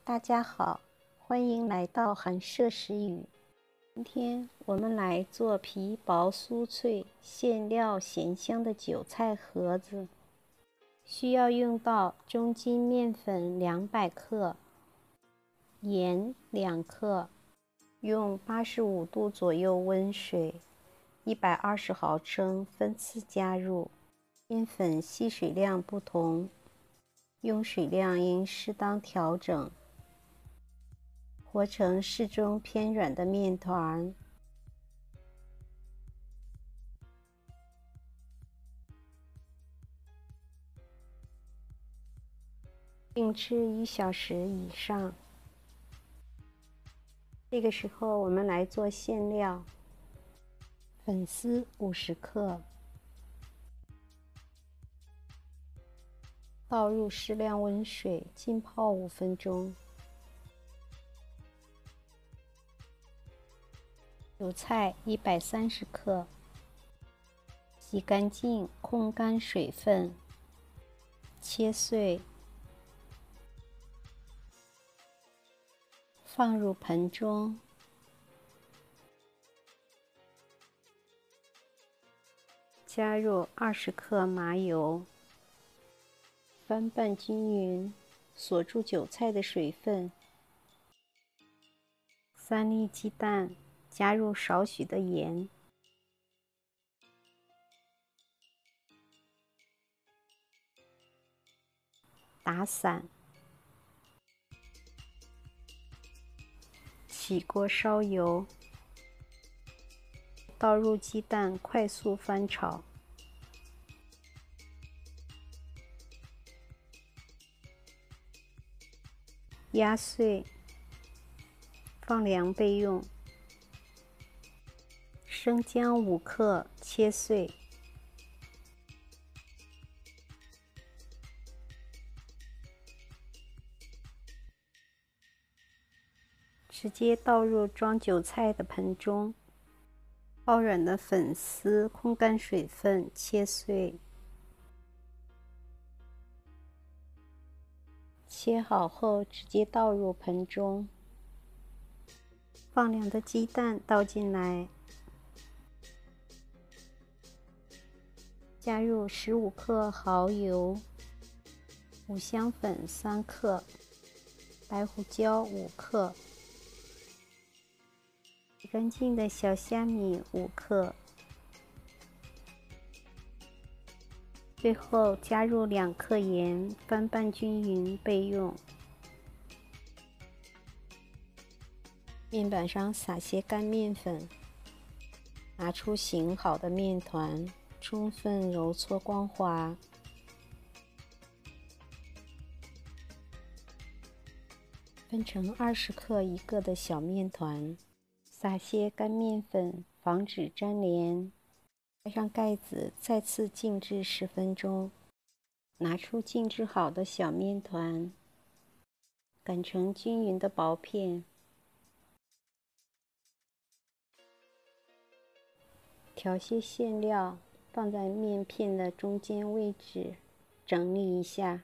大家好，欢迎来到韩舍食语。今天我们来做皮薄酥脆、馅料咸香的韭菜盒子。需要用到中筋面粉200克、盐2克，用85度左右温水120毫升分次加入。面粉吸水量不同，用水量应适当调整。和成适中偏软的面团，静置1小时以上。这个时候我们来做馅料。粉丝50克，倒入适量温水浸泡5分钟。韭菜130克，洗干净，控干水分，切碎，放入盆中，加入20克麻油，翻拌均匀，锁住韭菜的水分。3粒鸡蛋，加入少许的盐，打散，起锅烧油，倒入鸡蛋，快速翻炒，压碎，放凉备用。生姜5克，切碎，直接倒入装韭菜的盆中。泡软的粉丝控干水分，切碎。切好后直接倒入盆中。放凉的鸡蛋倒进来，加入15克蚝油、五香粉3克、白胡椒5克、洗干净的小虾米5克，最后加入2克盐，翻拌均匀备用。面板上撒些干面粉，拿出醒好的面团，充分揉搓光滑。分成20克一个的小面团，撒些干面粉，防止粘连。盖上盖子，再次静置10分钟。拿出静置好的小面团，擀成均匀的薄片。调些馅料，放在面片的中间位置，整理一下。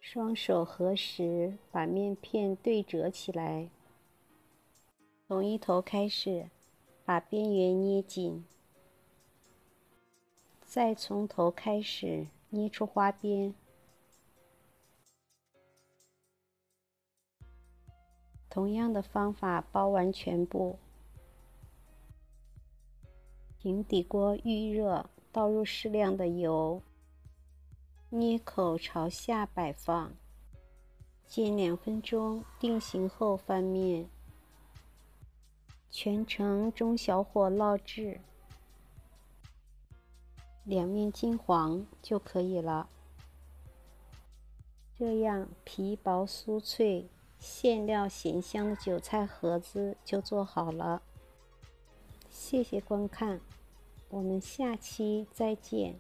双手合十，把面片对折起来。从一头开始，把边缘捏紧，再从头开始捏出花边。同样的方法包完全部。平底锅预热，倒入适量的油，捏口朝下摆放，煎2分钟，定型后翻面，全程中小火烙制，两面金黄就可以了。这样皮薄酥脆、馅料咸香的韭菜盒子就做好了。谢谢观看，我们下期再见。